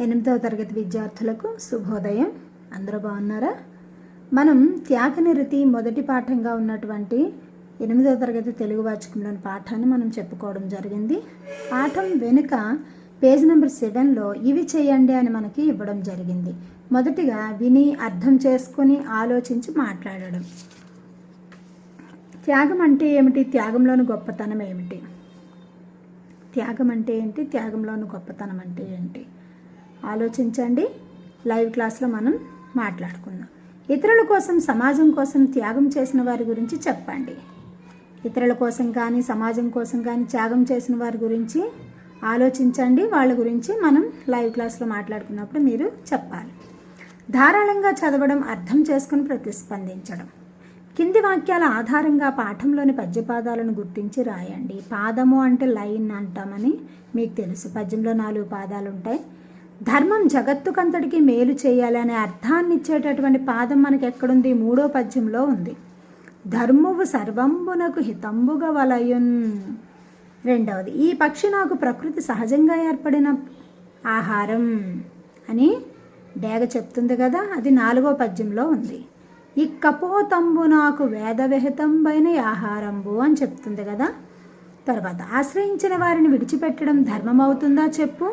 8వ తరగతి విద్యార్థులకు శుభోదయం. అందరూ బాగున్నారా? మనం త్యాగనిరతి మొదటి పాఠంగా ఉన్నటువంటి 8వ తరగతి తెలుగు వాచకంలోని పాఠాన్ని మనం చెప్పుకోవడం జరిగింది. పాఠం వెనుక పేజ్ నెంబర్ 7లో ఇవి చేయండి అని మనకి ఇవ్వడం జరిగింది. మొదటిగా విని అర్థం చేసుకొని ఆలోచించి మాట్లాడడం. త్యాగం అంటే ఏమిటి? త్యాగంలోని గొప్పతనం ఏమిటి? త్యాగం అంటే ఏంటి? త్యాగంలోని గొప్పతనం అంటే ఏంటి? ఆలోచించండి. లైవ్ క్లాస్లో మనం మాట్లాడుకుందాం. ఇతరుల కోసం, సమాజం కోసం త్యాగం చేసిన వారి గురించి చెప్పండి. ఇతరుల కోసం కానీ సమాజం కోసం కానీ త్యాగం చేసిన వారి గురించి ఆలోచించండి. వాళ్ళ గురించి మనం లైవ్ క్లాస్లో మాట్లాడుకున్నప్పుడు మీరు చెప్పాలి. ధారాళంగా చదవడం, అర్థం చేసుకుని ప్రతిస్పందించడం. కింది వాక్యాల ఆధారంగా పాఠంలోని పద్యపాదాలను గుర్తించి రాయండి. పాదము అంటే లైన్ అంటామని మీకు తెలుసు. పద్యంలో 4 పాదాలు ఉంటాయి. ధర్మం జగత్తుకంతటికి మేలు చేయాలి అనే అర్థాన్ని ఇచ్చేటటువంటి పాదం మనకి ఎక్కడుంది? 3వ పద్యంలో ఉంది. ధర్మువు సర్వంబునకు హితంబుగా వలయున్. 2వది, ఈ పక్షి నాకు ప్రకృతి సహజంగా ఏర్పడిన ఆహారం అని డేగ చెప్తుంది కదా, అది 4వ పద్యంలో ఉంది. ఈ కపోతంబు నాకు వేద విహితంబైన ఆహారంబు అని చెప్తుంది కదా. తర్వాత, ఆశ్రయించిన వారిని విడిచిపెట్టడం ధర్మం అవుతుందా చెప్పు.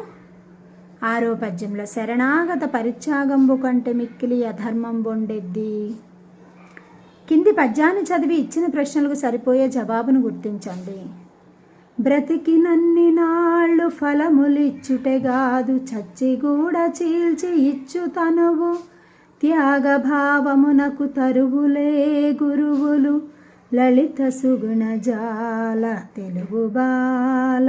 6వ పద్యంలో శరణాగత పరిత్యాగంబు కంటే మిక్కిలి అధర్మం బొండెద్ది. కింది పద్యాన్ని చదివి ఇచ్చిన ప్రశ్నలకు సరిపోయే జవాబును గుర్తించండి. బ్రతికినన్ని నాళ్ళు ఫలములిచ్చుటెగాదు, చచ్చి కూడా చీల్చి ఇచ్చు తనువు, త్యాగభావమునకు తరువులే గురువులు, లలిత సుగుణ జాల తెలుగు బాల.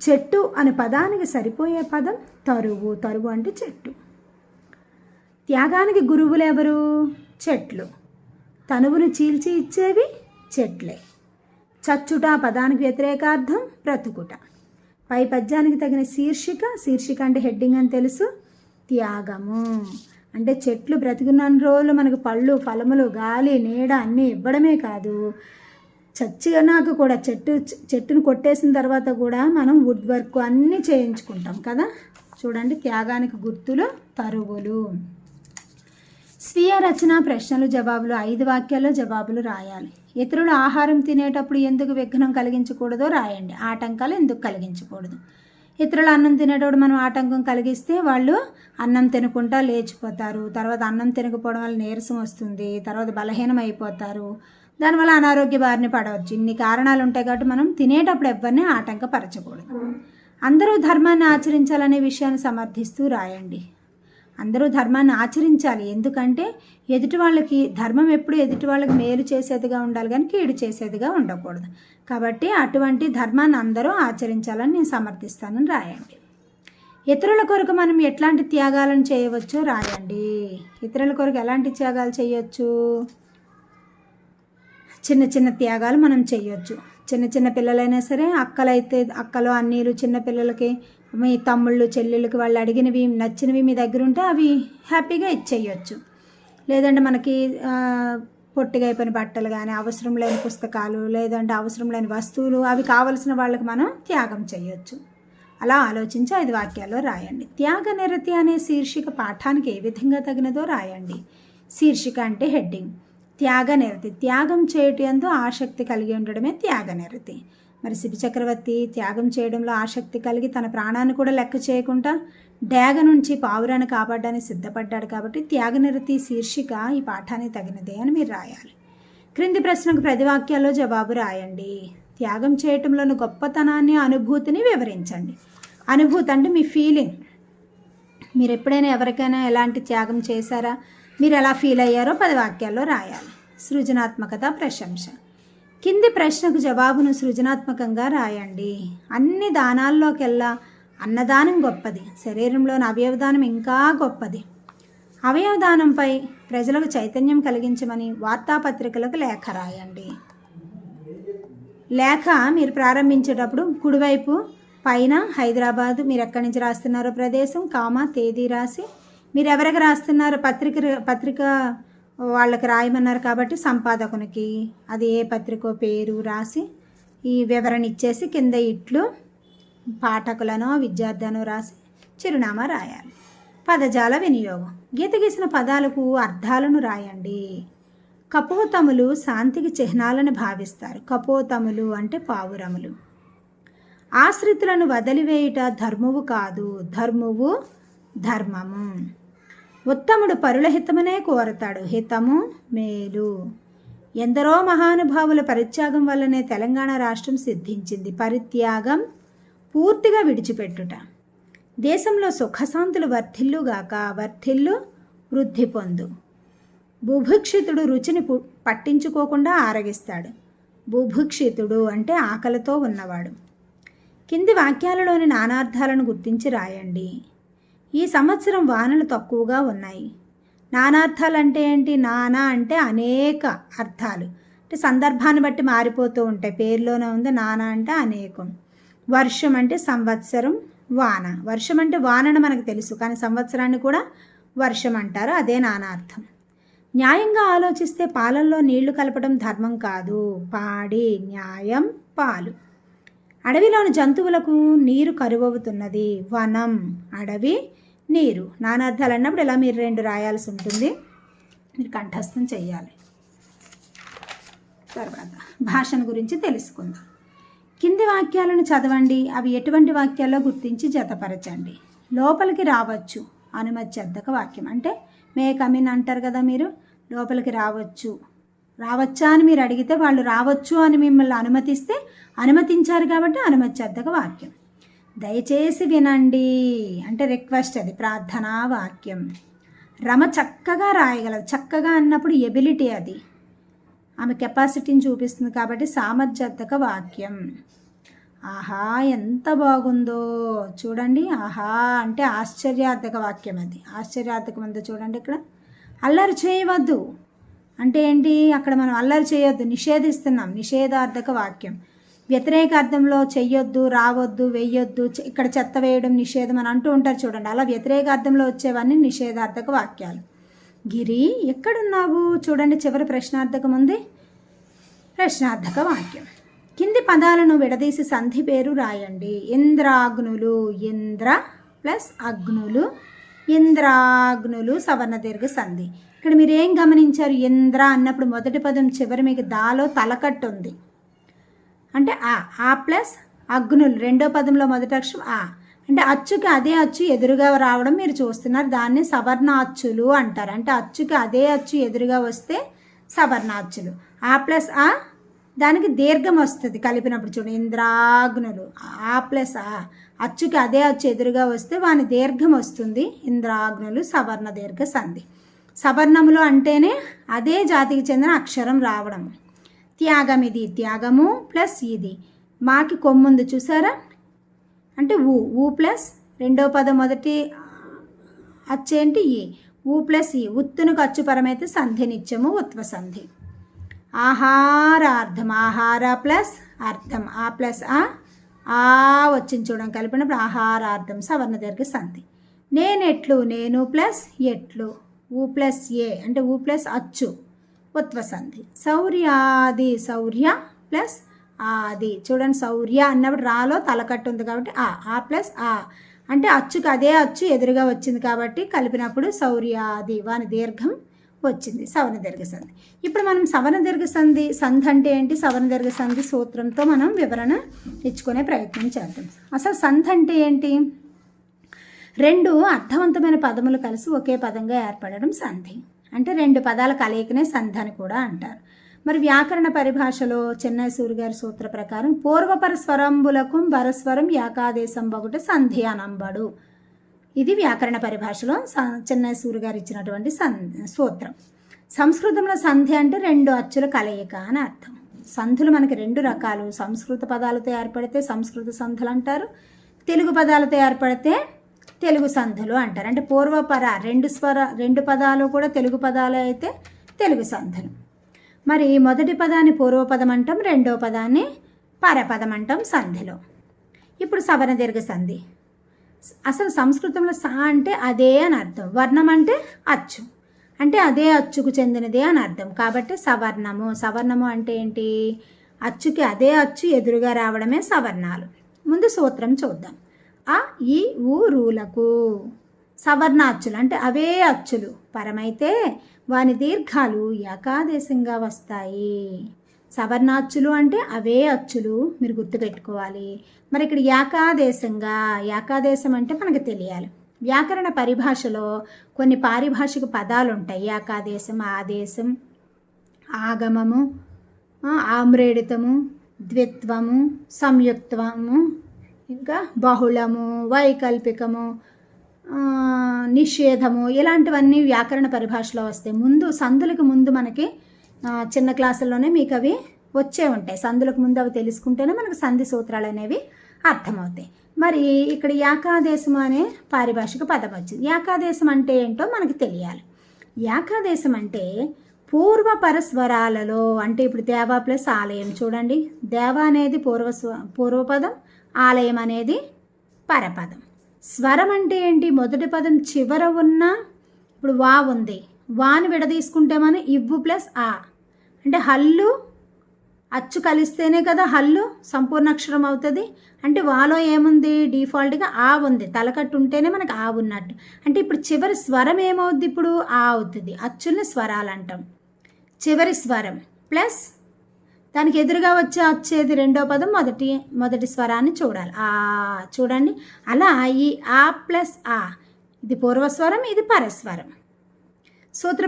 చెట్టు అనే పదానికి సరిపోయే పదం తరువు. తరువు అంటే చెట్టు. త్యాగానికి గురువులు ఎవరు? చెట్లు. తనువును చీల్చి ఇచ్చేవి చెట్లే. చచ్చుట పదానికి వ్యతిరేకార్థం బ్రతుకుట. పై పద్యానికి తగిన శీర్షిక. శీర్షిక అంటే హెడ్డింగ్ అని తెలుసు. త్యాగము అంటే చెట్లు బ్రతికున్న రోజులు మనకు పళ్ళు, ఫలములు, గాలి, నీడ అన్నీ ఇవ్వడమే కాదు, చచ్చినాక కూడా చెట్టును కొట్టేసిన తర్వాత కూడా మనం వుడ్ వర్క్ అన్నీ చేయించుకుంటాం కదా. చూడండి, త్యాగానికి గుర్తులు తరువులు. స్వీయ రచన, ప్రశ్నలు, జవాబులు. 5 వాక్యాల్లో జవాబులు రాయాలి. ఇతరులు ఆహారం తినేటప్పుడు ఎందుకు విఘ్నం కలిగించకూడదో రాయండి. ఆటంకాలు ఎందుకు కలిగించకూడదు. ఇతరులు అన్నం తినేటప్పుడు మనం ఆటంకం కలిగిస్తే వాళ్ళు అన్నం తినకుండా లేచిపోతారు. తర్వాత అన్నం తినకపోవడం వల్ల నీరసం వస్తుంది. తర్వాత బలహీనం అయిపోతారు. దానివల్ల అనారోగ్య బారిన పడవచ్చు. ఇన్ని కారణాలు ఉంటాయి కాబట్టి మనం తినేటప్పుడు ఎవరిని ఆటంకపరచకూడదు. అందరూ ధర్మాన్ని ఆచరించాలనే విషయాన్ని సమర్థిస్తూ రాయండి. అందరూ ధర్మాన్ని ఆచరించాలి. ఎందుకంటే ఎదుటి వాళ్ళకి ధర్మం ఎప్పుడు ఎదుటి వాళ్ళకి మేలు చేసేదిగా ఉండాలి కానీ కీడు చేసేదిగా ఉండకూడదు. కాబట్టి అటువంటి ధర్మాన్ని అందరూ ఆచరించాలని నేను సమర్థిస్తానని రాయండి. ఇతరుల కొరకు మనం ఎట్లాంటి త్యాగాలను చేయవచ్చో రాయండి. ఇతరుల కొరకు ఎలాంటి త్యాగాలు చేయొచ్చు? చిన్న చిన్న త్యాగాలు మనం చేయొచ్చు. చిన్న పిల్లలైనా సరే, అక్కలు అన్నీలు చిన్న పిల్లలకి, మీ తమ్ముళ్ళు చెల్లెళ్ళకి వాళ్ళు అడిగినవి నచ్చినవి మీ దగ్గర ఉంటే అవి హ్యాపీగా ఇచ్చేయచ్చు. లేదంటే మనకి పొట్టిగా అయిపోయిన బట్టలు కానీ, అవసరం లేని పుస్తకాలు, లేదంటే అవసరం లేని వస్తువులు, అవి కావలసిన వాళ్ళకి మనం త్యాగం చేయొచ్చు. అలా ఆలోచించి 5 వాక్యాల్లో రాయండి. త్యాగనిరతి అనే శీర్షిక పాఠానికి ఏ విధంగా తగినదో రాయండి. శీర్షిక అంటే హెడ్డింగ్. త్యాగనిరతి, త్యాగం చేయటంతో ఆసక్తి కలిగి ఉండడమే త్యాగనిరతి. మరి శిబి చక్రవర్తి త్యాగం చేయడంలో ఆసక్తి కలిగి తన ప్రాణాన్ని కూడా లెక్క చేయకుండా డేగ నుంచి పావురాన్ని కాపాడడానికి సిద్ధపడ్డాడు. కాబట్టి త్యాగనిరతి శీర్షిక ఈ పాఠానికి తగినదే అని మీరు రాయాలి. క్రింది ప్రశ్నకు 10 వాక్యాల్లో జవాబు రాయండి. త్యాగం చేయటంలోని గొప్పతనాన్ని, అనుభూతిని వివరించండి. అనుభూతి అంటే మీ ఫీలింగ్. మీరు ఎప్పుడైనా ఎవరికైనా ఎలాంటి త్యాగం చేశారా, మీరు ఎలా ఫీల్ అయ్యారో 10 వాక్యాల్లో రాయాలి. సృజనాత్మకత, ప్రశంస. కింది ప్రశ్నకు జవాబును సృజనాత్మకంగా రాయండి. అన్ని దానాల్లోకెల్లా అన్నదానం గొప్పది, శరీరంలోని అవయవదానం ఇంకా గొప్పది. అవయవదానంపై ప్రజలకు చైతన్యం కలిగించమని వార్తాపత్రికలకు లేఖ రాయండి. లేఖ మీరు ప్రారంభించేటప్పుడు కుడివైపు పైన హైదరాబాదు, మీరు ఎక్కడి నుంచి రాస్తున్నారో ప్రదేశం, తేదీ రాసి, మీరు ఎవరికి రాస్తున్నారో పత్రిక వాళ్ళకి రాయమన్నారు కాబట్టి సంపాదకునికి అది ఏ పత్రికో పేరు రాసి ఈ వివరణ ఇచ్చేసి కింద ఇట్లు పాఠకులను విద్యార్థులను రాసి చిరునామా రాయాలి. పదజాల వినియోగం. గీత గీసిన పదాలకు అర్థాలను రాయండి. కపోతములు శాంతికి చిహ్నాలను భావిస్తారు. కపోతములు అంటే పావురములు. ఆశ్రితులను వదిలివేయుట ధర్మువు కాదు, ధర్మువు ధర్మము. ఉత్తముడు పరుల హితమునే కోరతాడు, హితము మేలు. ఎందరో మహానుభావుల పరిత్యాగం వల్లనే తెలంగాణ రాష్ట్రం సిద్ధించింది. పరిత్యాగం పూర్తిగా విడిచిపెట్టుట. దేశంలో సుఖశాంతులు వర్ధిల్లుగాక, వర్ధిల్లు వృద్ధి పొందు. బుభుక్షితుడు రుచిని పట్టించుకోకుండా ఆరగిస్తాడు. బుభుక్షితుడు అంటే ఆకలితో ఉన్నవాడు. కింది వాక్యాలలోని నానార్థాలను గుర్తించి రాయండి. ఈ సంవత్సరం వానలు తక్కువగా ఉన్నాయి. నానార్థాలు అంటే ఏంటి? నానా అంటే అనేక అర్థాలు, అంటే సందర్భాన్ని బట్టి మారిపోతూ ఉంటాయి. పేరులోనే ఉంది నానా అంటే అనేకం. వర్షం అంటే సంవత్సరం, వాన. వర్షం అంటే వానను మనకు తెలుసు, కానీ సంవత్సరాన్ని కూడా వర్షం అంటారు, అదే నానార్థం. న్యాయంగా ఆలోచిస్తే పాలల్లో నీళ్లు కలపడం ధర్మం కాదు, పాడి న్యాయం పాలు. అడవిలోని జంతువులకు నీరు కరువవుతున్నది. వనం, అడవి, నీరు. నానార్థాలు అన్నప్పుడు ఇలా మీరు 2 రాయాల్సి ఉంటుంది, మీరు కంఠస్థం చేయాలి. తర్వాత భాషను గురించి తెలుసుకుందాం. కింది వాక్యాలను చదవండి. అవి ఎటువంటి వాక్యాల్లో గుర్తించి జతపరచండి. లోపలికి రావచ్చు అనుమత్యర్థక వాక్యం. అంటే మే కమిన్ అంటారు కదా, మీరు లోపలికి రావచ్చు, రావచ్చా అని మీరు అడిగితే వాళ్ళు రావచ్చు అని మిమ్మల్ని అనుమతిస్తే అనుమతించారు కాబట్టి అనుమత్యర్థక వాక్యం. దయచేసి వినండి అంటే రిక్వెస్ట్, అది ప్రార్థనా వాక్యం. రమ చక్కగా రాయగలదు. చక్కగా అన్నప్పుడు ఎబిలిటీ, అది ఆమె కెపాసిటీని చూపిస్తుంది కాబట్టి సామర్థ్యర్థక వాక్యం. ఆహా ఎంత బాగుందో చూడండి. ఆహా అంటే ఆశ్చర్యార్థక వాక్యం, అది ఆశ్చర్యార్థకం ఉందో చూడండి. ఇక్కడ అల్లరి చేయవద్దు అంటే ఏంటి? అక్కడ మనం అల్లరి చేయొద్దు, నిషేధిస్తున్నాం. నిషేధార్థక వాక్యం. వ్యతిరేకార్థంలో చెయ్యొద్దు, రావద్దు, వెయ్యొద్దు, ఇక్కడ చెత్త వేయడం నిషేధం అని అంటూ ఉంటారు చూడండి. అలా వ్యతిరేకార్థంలో వచ్చేవన్నీ నిషేధార్థక వాక్యాలు. గిరి ఎక్కడున్నావు చూడండి, చివరి ప్రశ్నార్థకం ఉంది. ప్రశ్నార్థక వాక్యం. కింది పదాలను విడదీసి సంధి పేరు రాయండి. ఇంద్రాగ్నులు, ఇంద్ర ప్లస్ అగ్నులు, ఇంద్రాగ్నులు సవర్ణ దీర్ఘ సంధి. ఇక్కడ మీరు ఏం గమనించారు? ఇంద్ర అన్నప్పుడు మొదటి పదం చివరి మీకు దాలో తలకట్టు ఉంది, అంటే ఆ ప్లస్ అగ్నులు రెండో పదంలో మొదటి అక్షరం ఆ, అంటే అచ్చుకి అదే అచ్చు ఎదురుగా రావడం మీరు చూస్తున్నారు. దాన్ని సవర్ణ అచ్చులు అంటారు. అంటే అచ్చుకి అదే అచ్చు ఎదురుగా వస్తే సవర్ణ అచ్చులు. ఆ ప్లస్ ఆ దానికి దీర్ఘం వస్తుంది కలిపినప్పుడు చూడండి. ఇంద్రాగ్నులు ఆ ప్లస్ ఆ, అచ్చుకి అదే అచ్చు ఎదురుగా వస్తే వాని దీర్ఘం వస్తుంది. ఇంద్రాగ్నులు సవర్ణ దీర్ఘ సంధి. సవర్ణములు అంటేనే అదే జాతికి చెందిన అక్షరం రావడం. త్యాగం, ఇది త్యాగము ప్లస్ ఇది. మాకి కొమ్ముంది చూసారా, అంటే ఊ ప్లస్ రెండో పదం మొదటి అచ్చేంటి ఈ. ఊ ప్లస్ ఈ. ఉత్తునుకు అచ్చుపరమైతే సంధి నిత్యము ఉత్వ సంధి. ఆహారార్థం, ఆహార ప్లస్ అర్థం. ఆ ప్లస్ ఆ వచ్చింది చూడండి కలిపినప్పుడు ఆహారార్థం సవర్ణ దీర్ఘ సంధి. నేనెట్లు, నేను ప్లస్ ఎట్లు. ఊ ప్లస్ ఏ అంటే ఊ ప్లస్ అచ్చు ఉత్వ సంధి. శౌర్యాది, శౌర్య ప్లస్ ఆది. చూడండి శౌర్య అన్నప్పుడు రాలో తలకట్టు ఉంది కాబట్టి ఆ ప్లస్ ఆ అంటే అచ్చుకి అదే అచ్చు ఎదురుగా వచ్చింది కాబట్టి కలిపినప్పుడు శౌర్యాది వాని దీర్ఘం వచ్చింది, సవర్ణ దీర్ఘ సంధి. ఇప్పుడు మనం సవర్ణ దీర్ఘ సంధి, సంధి అంటే ఏంటి, సవర్ణ దీర్ఘ సంధి సూత్రంతో మనం వివరణ ఇచ్చుకునే ప్రయత్నం చేద్దాం. అసలు సంధి అంటే ఏంటి? 2 అర్థవంతమైన పదములు కలిసి ఒకే పదంగా ఏర్పడడం సంధి. అంటే 2 పదాల కలయికనే సంధి అని కూడా అంటారు. మరి వ్యాకరణ పరిభాషలో చెన్నై సూరి గారి సూత్ర ప్రకారం పూర్వపర స్వరంబులకు పరస్వరం ఏకాదేశం బగుట సంధి అనంబడు. ఇది వ్యాకరణ పరిభాషలో చెన్నై సూరి గారు ఇచ్చినటువంటి సూత్రం. సంస్కృతంలో సంధి అంటే 2 అచ్చుల కలయిక అని అర్థం. సంధులు మనకి 2 రకాలు. సంస్కృత పదాలతో ఏర్పడితే సంస్కృత సంధులు అంటారు, తెలుగు పదాలతో ఏర్పడితే తెలుగు సంధులు అంటారు. అంటే పూర్వపర 2 పదాలు కూడా తెలుగు పదాలు అయితే తెలుగు సంధులు. మరి మొదటి పదాన్ని పూర్వపదం అంటాం, రెండో పదాన్ని పరపదం అంటాం సంధిలో. ఇప్పుడు సవర్ణ దీర్ఘ సంధి. అసలు సంస్కృతంలో సా అంటే అదే అని అర్థం, వర్ణం అంటే అచ్చు, అంటే అదే అచ్చుకు చెందినదే అని అర్థం. కాబట్టి సవర్ణము. సవర్ణము అంటే ఏంటి? అచ్చుకి అదే అచ్చు ఎదురుగా రావడమే సవర్ణాలు. ముందు సూత్రం చూద్దాం. అ ఈ ఊ రూలకు సవర్ణ అచ్చులు అంటే అవే అచ్చులు పరమైతే వాని దీర్ఘాలు ఏకాదేశంగా వస్తాయి. సవర్ణాచ్చులు అంటే అవే అచ్చులు, మీరు గుర్తుపెట్టుకోవాలి. మరి ఇక్కడ ఏకాదేశం అంటే మనకు తెలియాలి. వ్యాకరణ పరిభాషలో కొన్ని పారిభాషిక పదాలు ఉంటాయి. ఏకాదేశం, ఆదేశం, ఆగమము, ఆమ్రేడితము, ద్విత్వము, సంయుక్తము, ఇంకా బహుళము, వైకల్పికము, నిషేధము, ఇలాంటివన్నీ వ్యాకరణ పరిభాషలో వస్తాయి. సందులకు ముందు మనకి చిన్న క్లాసుల్లోనే మీకు అవి వచ్చే ఉంటాయి. సందులకు ముందు అవి తెలుసుకుంటేనే మనకు సంధి సూత్రాలు అనేవి అర్థమవుతాయి. మరి ఇక్కడ ఏకాదేశం అనే పారిభాషిక పదం వచ్చింది. ఏకాదేశం అంటే ఏంటో మనకు తెలియాలి. ఏకాదేశం అంటే పూర్వపరస్వరాలలో, అంటే ఇప్పుడు దేవ ప్లస్ ఆలయం చూడండి. దేవ అనేది పూర్వపదం, ఆలయం అనేది పరపదం. స్వరం అంటే ఏంటి? మొదటి పదం చివర ఉన్న, ఇప్పుడు వా ఉంది, వాని విడదీసుకుంటే మనం ఇవ్వు ప్లస్ ఆ, అంటే హల్లు అచ్చు కలిస్తేనే కదా హల్లు సంపూర్ణాక్షరం అవుతుంది. అంటే వాలో ఏముంది? డిఫాల్ట్గా ఆ ఉంది, తలకట్టు ఉంటేనే మనకు ఆ ఉన్నట్టు. అంటే ఇప్పుడు చివరి స్వరం ఏమవుద్ది? ఇప్పుడు ఆ అవుతుంది. అచ్చుల్ని స్వరాలు అంటాం. చివరి స్వరం ప్లస్ దానికి ఎదురుగా వచ్చేది రెండో పదం మొదటి స్వరాన్ని చూడాలి. ఆ చూడండి, అలా ఈ ఆ ప్లస్ ఆ, ఇది పూర్వస్వరం, ఇది పరస్వరం. సూత్ర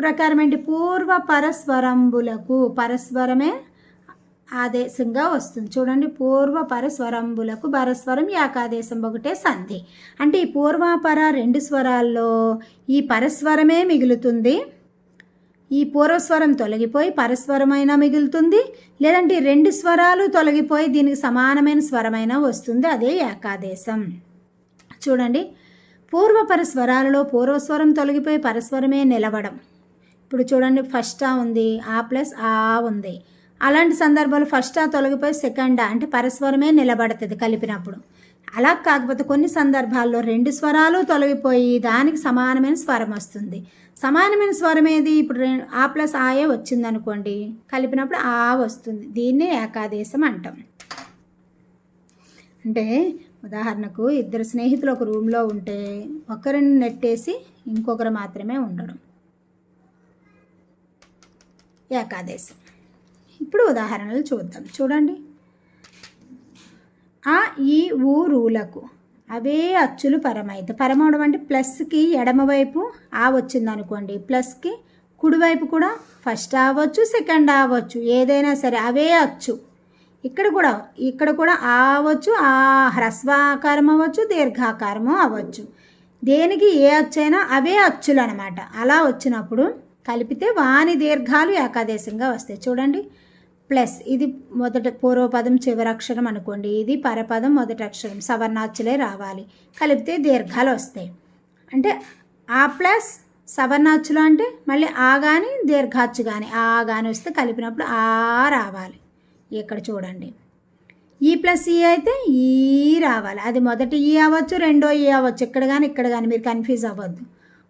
ప్రకారం ఏంటి? పూర్వ పరస్వరంబులకు పరస్వరమే ఆదేశంగా వస్తుంది. చూడండి, పూర్వ పరస్వరంబులకు పరస్వరం ఏకాదేశం ఒకటే సంధి. అంటే ఈ పూర్వపర రెండు స్వరాల్లో ఈ పరస్వరమే మిగులుతుంది. ఈ పూర్వస్వరం తొలగిపోయి పరస్వరమైనా మిగులుతుంది, లేదంటే రెండు స్వరాలు తొలగిపోయి దీనికి సమానమైన స్వరమైనా వస్తుంది. అదే ఏకాదేశం. చూడండి, పూర్వపర స్వరాలలో పూర్వస్వరం తొలగిపోయి పరస్వరమే నిలవడం. ఇప్పుడు చూడండి, ఫస్ట్ ఆ ఉంది, ఆ ప్లస్ ఆ ఉంది. అలాంటి సందర్భాలు ఫస్ట్ ఆ తొలగిపోయి సెకండ్ ఆ అంటే పరస్వరమే నిలబడుతుంది కలిపినప్పుడు. అలా కాకపోతే కొన్ని సందర్భాల్లో రెండు స్వరాలు తొలగిపోయి దానికి సమానమైన స్వరం వస్తుంది. సమానమైన స్వరం ఏది? ఇప్పుడు ఆ ప్లస్ ఆయే వచ్చింది అనుకోండి, కలిపినప్పుడు ఆ వస్తుంది. దీన్నే ఏకాదేశం అంటాం. అంటే ఉదాహరణకు ఇద్దరు స్నేహితులు ఒక రూమ్లో ఉంటే ఒకరిని నెట్టేసి ఇంకొకరు మాత్రమే ఉండడం ఏకాదేశం. ఇప్పుడు ఉదాహరణలు చూద్దాం. చూడండి, ఆ ఈ ఊ రూలకు అవే అచ్చులు పరమైతే. పరమవడం అంటే ప్లస్కి ఎడమవైపు ఆ వచ్చింది అనుకోండి, ప్లస్కి కుడివైపు కూడా ఫస్ట్ అవ్వచ్చు, సెకండ్ అవ్వచ్చు, ఏదైనా సరే అవే అచ్చు. ఇక్కడ కూడా ఆ అవ్వచ్చు, ఆ హ్రస్వాకారం అవ్వచ్చు, దీర్ఘాకారము అవ్వచ్చు. దేనికి ఏ అచ్చైనా అవే అచ్చులు అనమాట. అలా వచ్చినప్పుడు కలిపితే వాని దీర్ఘాలు ఏకాదేశంగా వస్తాయి. చూడండి, ప్లస్ ఇది మొదట పూర్వపదం చివరి అక్షరం అనుకోండి, ఇది పరపదం మొదటి అక్షరం, సవర్ణాచ్చులే రావాలి. కలిపితే దీర్ఘాలు వస్తాయి. అంటే ఆ ప్లస్ సవర్ణాచ్చులు అంటే మళ్ళీ ఆ కానీ దీర్ఘాచ్చు కానీ ఆ కానీ వస్తే కలిపినప్పుడు ఆ రావాలి. ఇక్కడ చూడండి, ఈ ప్లస్ ఈ అయితే ఈ రావాలి. అది మొదటి ఈ అవ్వచ్చు, రెండో ఈ అవ్వచ్చు, ఇక్కడ కానీ మీరు కన్ఫ్యూజ్ అవ్వద్దు.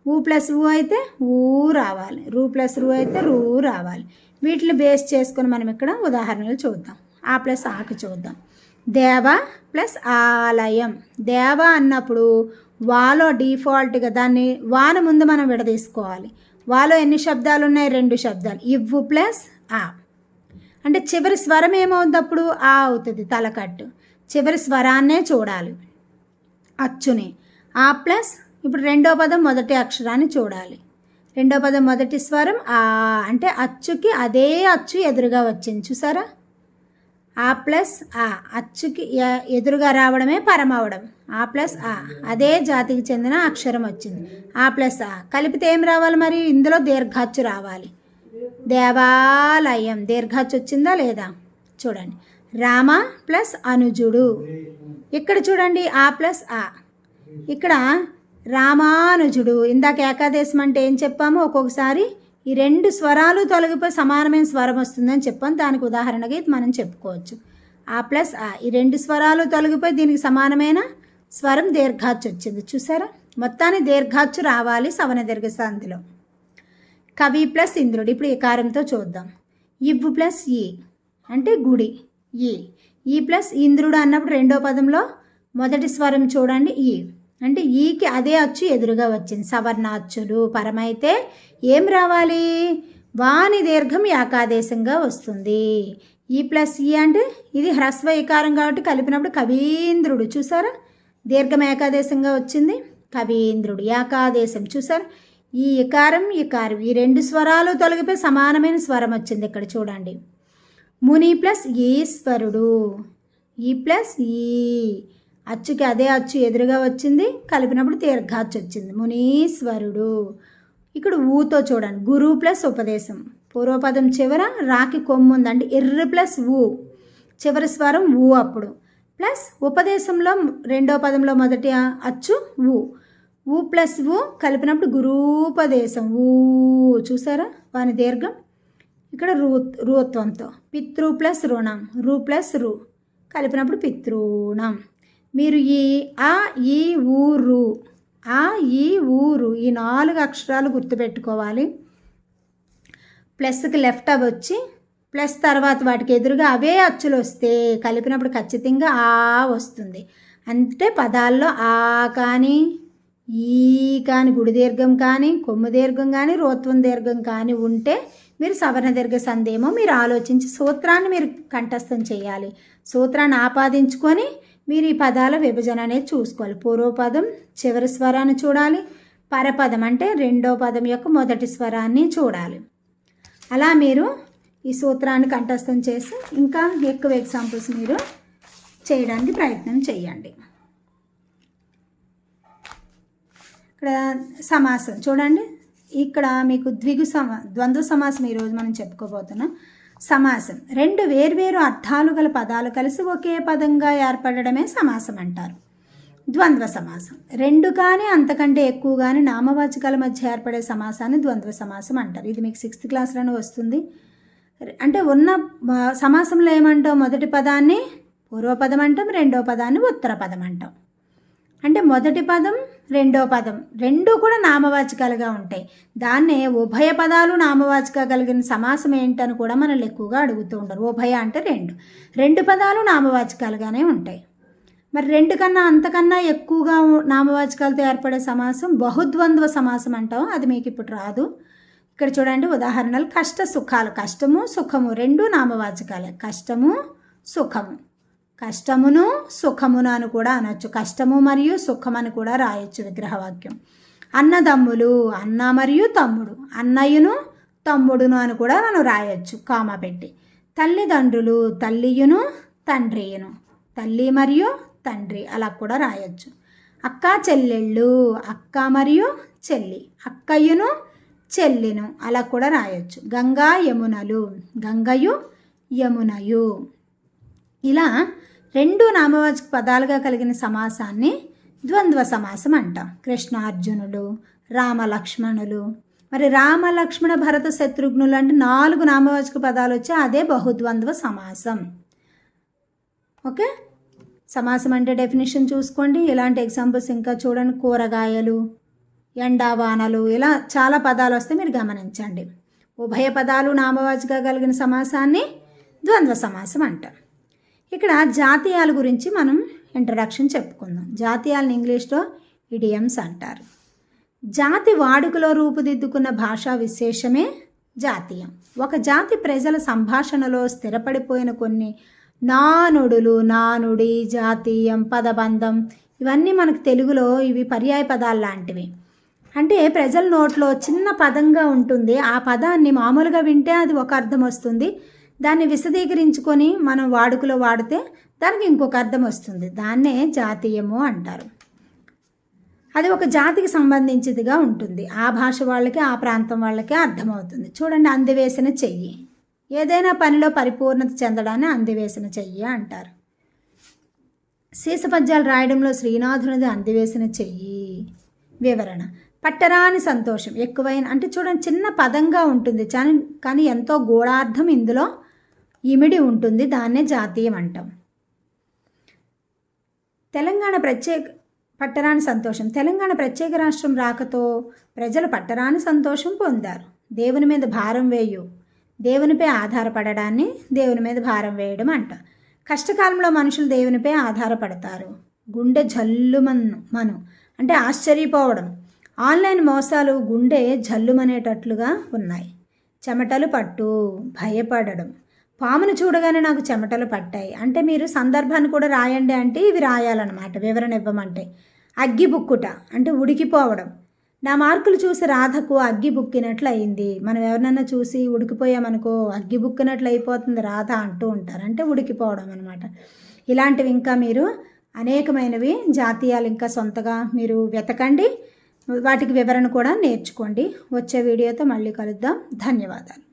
ఊ ప్లస్ ఊ అయితే ఊ రావాలి, రూ ప్లస్ రూ అయితే రూ రావాలి. వీటిని బేస్ చేసుకొని మనం ఇక్కడ ఉదాహరణలు చూద్దాం. ఆ ప్లస్ ఆకు చూద్దాం. దేవ ప్లస్ ఆలయం. దేవ అన్నప్పుడు వాలో డిఫాల్ట్గా దాన్ని వాన ముందు మనం విడదీసుకోవాలి. వాలో ఎన్ని శబ్దాలు ఉన్నాయి? 2 శబ్దాలు. ఇవ్వు ప్లస్ ఆ అంటే చివరి స్వరం ఏమవుద్ది? అప్పుడు ఆ అవుతుంది, తలకట్టు. చివరి స్వరాన్నే చూడాలి, అచ్చుని. ఆ ప్లస్ ఇప్పుడు రెండో పదం మొదటి అక్షరాన్ని చూడాలి. రెండో పదం మొదటి స్వరం ఆ అంటే అచ్చుకి అదే అచ్చు ఎదురుగా వచ్చింది, చూసారా? ఆ ప్లస్ ఆ అచ్చుకి ఎదురుగా రావడమే పరమవడం. ఆ ప్లస్ ఆ అదే జాతికి చెందిన అక్షరం వచ్చింది. ఆ ప్లస్ ఆ కలిపితే ఏం రావాలి? మరి ఇందులో దీర్ఘాచ్చు రావాలి. దేవాలయం దీర్ఘాచ్చు వచ్చిందా లేదా? చూడండి, రామ ప్లస్ అనుజుడు. ఇక్కడ చూడండి, ఆ ప్లస్ ఆ, ఇక్కడ రామానుజుడు. ఇందాక ఏకాదేశం అంటే ఏం చెప్పాము? ఒక్కొక్కసారి ఈ 2 స్వరాలు తొలగిపోయి సమానమైన స్వరం వస్తుందని చెప్పాను. దానికి ఉదాహరణగా ఇది మనం చెప్పుకోవచ్చు. ఆ ప్లస్ ఆ ఈ 2 స్వరాలు తొలగిపోయి దీనికి సమానమైన స్వరం దీర్ఘాచ్చు వచ్చింది, చూసారా? మొత్తాన్ని దీర్ఘాచ్చు రావాలి సవన దీర్ఘ సంధిలో. కవి ప్లస్ ఇంద్రుడు. ఇప్పుడు ఈ కారంతో చూద్దాం. ఇవ్వు ప్లస్ ఈ అంటే గుడి, ఈ ప్లస్ ఇంద్రుడు అన్నప్పుడు రెండో పదంలో మొదటి స్వరం చూడండి ఈ, అంటే ఈకి అదే అచ్చు ఎదురుగా వచ్చింది. సవర్ణ అచ్చులు పరమైతే ఏం రావాలి? వాని దీర్ఘం ఏకాదేశంగా వస్తుంది. ఈ ప్లస్ ఈ అంటే ఇది హ్రస్వ ఇకారం కాబట్టి కలిపినప్పుడు కవీంద్రుడు, చూసారా? దీర్ఘం ఏకాదేశంగా వచ్చింది. కవీంద్రుడు ఏకాదేశం, చూసారా? ఈ ఇకారం ఇకారం ఈ రెండు స్వరాలు తొలగిపోయి సమానమైన స్వరం వచ్చింది. ఇక్కడ చూడండి, ముని ప్లస్ ఈశ్వరుడు, ఈ ప్లస్ ఈ అచ్చుకి అదే అచ్చు ఎదురుగా వచ్చింది, కలిపినప్పుడు దీర్ఘాచ్చు వచ్చింది. మునీశ్వరుడు. ఇక్కడ ఊతో చూడండి, గురు ప్లస్ ఉపదేశం, పూర్వపదం చివర రాకి కొమ్ము ఉందండి, ఎర్ర ప్లస్ ఊ, చివరి స్వరం ఊ అప్పుడు, ప్లస్ ఉపదేశంలో రెండో పదంలో మొదటి అచ్చు ఊ, ఊ ప్లస్ ఊ కలిపినప్పుడు గురూపదేశం ఊ, చూసారా? వాని దీర్ఘం ఇక్కడ రూత్వంతో. పితృ ప్లస్ రుణం, రు ప్లస్ రు కలిపినప్పుడు పితృణం. మీరు ఈ ఆ ఈ ఊరు, ఆ ఈ ఊరు ఈ 4 అక్షరాలు గుర్తుపెట్టుకోవాలి. ప్లస్కి లెఫ్ట్ అవి వచ్చి ప్లస్ తర్వాత వాటికి ఎదురుగా అవే అచ్చులు వస్తే కలిపినప్పుడు ఖచ్చితంగా ఆ వస్తుంది. అంటే పదాల్లో ఆ కానీ ఈ కానీ గుడి దీర్ఘం కానీ కొమ్ము దీర్ఘం కానీ రోత్వం దీర్ఘం కానీ ఉంటే మీరు సవర్ణ దీర్ఘ సంధేమో మీరు ఆలోచించి సూత్రాన్ని మీరు కంఠస్థం చేయాలి. సూత్రాన్ని ఆపాదించుకొని మీరు ఈ పదాల విభజన అనేది చూసుకోవాలి. పూర్వపదం చివరి స్వరాన్ని చూడాలి, పరపదం అంటే రెండో పదం యొక్క మొదటి స్వరాన్ని చూడాలి. అలా మీరు ఈ సూత్రాన్ని కంఠస్థం చేసి ఇంకా ఎక్కువ ఎగ్జాంపుల్స్ మీరు చేయడానికి ప్రయత్నం చేయండి. ఇక్కడ సమాసం చూడండి, ఇక్కడ మీకు ద్వంద్వ సమాసం ఈరోజు మనం చెప్పుకోబోతున్నాం. సమాసం రెండు వేర్వేరు అర్థాలు గల పదాలు కలిసి ఒకే పదంగా ఏర్పడడమే సమాసం అంటారు. ద్వంద్వ సమాసం రెండు కానీ అంతకంటే ఎక్కువ కానీ నామవాచకాల మధ్య ఏర్పడే సమాసాన్ని ద్వంద్వ సమాసం అంటారు. ఇది మీకు 6th క్లాస్లోనే వస్తుంది. అంటే ఉన్న సమాసంలో ఏమంటాం? మొదటి పదాన్ని పూర్వపదం అంటాం, రెండో పదాన్ని ఉత్తర పదం అంటాం. అంటే మొదటి పదం రెండో పదం రెండూ కూడా నామవాచకాలుగా ఉంటాయి. దాన్నే ఉభయ పదాలు నామవాచక కలిగిన సమాసం ఏంటని కూడా మనల్ని ఎక్కువగా అడుగుతూ ఉంటారు. ఉభయ అంటే రెండు పదాలు నామవాచకాలుగానే ఉంటాయి. మరి రెండు కన్నా అంతకన్నా ఎక్కువగా నామవాచకాలతో ఏర్పడే సమాసం బహుద్వంద్వ సమాసం అంటాం. అది మీకు ఇప్పుడు రాదు. ఇక్కడ చూడండి ఉదాహరణలు. కష్ట సుఖాలు, కష్టము సుఖము రెండు నామవాచకాలే. కష్టము సుఖము, కష్టమును సుఖమును అని కూడా అనొచ్చు. కష్టము మరియు సుఖం అని కూడా రాయొచ్చు విగ్రహవాక్యం. అన్నదమ్ములు, అన్న మరియు తమ్ముడు, అన్నయ్యను తమ్ముడును అని కూడా మనం రాయొచ్చు కామా పెట్టి. తల్లిదండ్రులు, తల్లియును తండ్రియును, తల్లి మరియు తండ్రి అలా కూడా రాయొచ్చు. అక్క చెల్లెళ్ళు, అక్క మరియు చెల్లి, అక్కయ్యను చెల్లిను అలా కూడా రాయొచ్చు. గంగా యమునలు, గంగయు యమునయు. ఇలా రెండు నామవాచక పదాలుగా కలిగిన సమాసాన్ని ద్వంద్వ సమాసం అంటాం. కృష్ణార్జునులు, రామలక్ష్మణులు. మరి రామలక్ష్మణ భరత శత్రుఘ్నులు అంటే 4 నామవాచక పదాలు వచ్చి అదే బహుద్వంద్వ సమాసం. ఓకే, సమాసం అంటే డెఫినేషన్ చూసుకోండి. ఇలాంటి ఎగ్జాంపుల్స్ ఇంకా చూడండి. కూరగాయలు, ఎండావానలు, ఇలా చాలా పదాలు వస్తే మీరు గమనించండి. ఉభయ పదాలు నామవాచక కలిగిన సమాసాన్ని ద్వంద్వ సమాసం అంటాం. ఇక్కడ జాతీయాల గురించి మనం ఇంట్రడక్షన్ చెప్పుకుందాం. జాతీయాలను ఇంగ్లీష్లో ఇడియమ్స్ అంటారు. జాతి వాడుకలో రూపుదిద్దుకున్న భాషా విశేషమే జాతీయం. ఒక జాతి ప్రజల సంభాషణలో స్థిరపడిపోయిన కొన్ని నానుడులు, నానుడి, జాతీయం, పదబంధం ఇవన్నీ మనకు తెలుగులో ఇవి పర్యాయ పదాలు లాంటివి. అంటే ప్రజల నోట్లో చిన్న పదంగా ఉంటుంది. ఆ పదాన్ని మామూలుగా వింటే అది ఒక అర్థం వస్తుంది. దాన్ని విశదీకరించుకొని మనం వాడుకలో వాడితే దానికి ఇంకొక అర్థం వస్తుంది. దాన్నే జాతీయము అంటారు. అది ఒక జాతికి సంబంధించిదిగా ఉంటుంది. ఆ భాష వాళ్ళకి, ఆ ప్రాంతం వాళ్ళకే అర్థమవుతుంది. చూడండి, అందివేసిన చెయ్యి, ఏదైనా పనిలో పరిపూర్ణత చెందడాన్ని అందివేసిన చెయ్యి అంటారు. శీసపద్యాలు రాయడంలో శ్రీనాథునిది అందివేసిన చెయ్యి. వివరణ. పట్టరాని సంతోషం, ఎక్కువైన అంటే చూడండి చిన్న పదంగా ఉంటుంది కానీ ఎంతో గూఢార్థం ఇందులో ఇమిడి ఉంటుంది. దాన్నే జాతీయం అంటాం. పట్టరాని సంతోషం. తెలంగాణ ప్రత్యేక రాష్ట్రం రాకతో ప్రజలు పట్టరాని సంతోషం పొందారు. దేవుని మీద భారం వేయు, దేవునిపై ఆధారపడడాన్ని దేవుని మీద భారం వేయడం అంట. కష్టకాలంలో మనుషులు దేవునిపై ఆధారపడతారు. గుండె జల్లుమను అంటే ఆశ్చర్యపోవడం. ఆన్లైన్ మోసాలు గుండె జల్లుమనేటట్లుగా ఉన్నాయి. చెమటలు పట్టు, భయపడడం. పామును చూడగానే నాకు చెమటలు పట్టాయి అంటే మీరు సందర్భాన్ని కూడా రాయండి అంటే ఇవి రాయాలన్నమాట, వివరణ ఇవ్వమంటే. అగ్గి బుక్కుట అంటే ఉడికిపోవడం. నా మార్కులు చూసి రాధకు అగ్గి బుక్కినట్లు అయింది. మనం ఎవరినన్నా చూసి ఉడికిపోయామనుకో అగ్గి బుక్కినట్లు అయిపోతుంది రాధ అంటూ ఉంటారు, అంటే ఉడికిపోవడం అనమాట. ఇలాంటివి ఇంకా మీరు అనేకమైనవి జాతీయాలు ఇంకా సొంతగా మీరు వెతకండి, వాటికి వివరణ కూడా నేర్చుకోండి. వచ్చే వీడియోతో మళ్ళీ కలుద్దాం. ధన్యవాదాలు.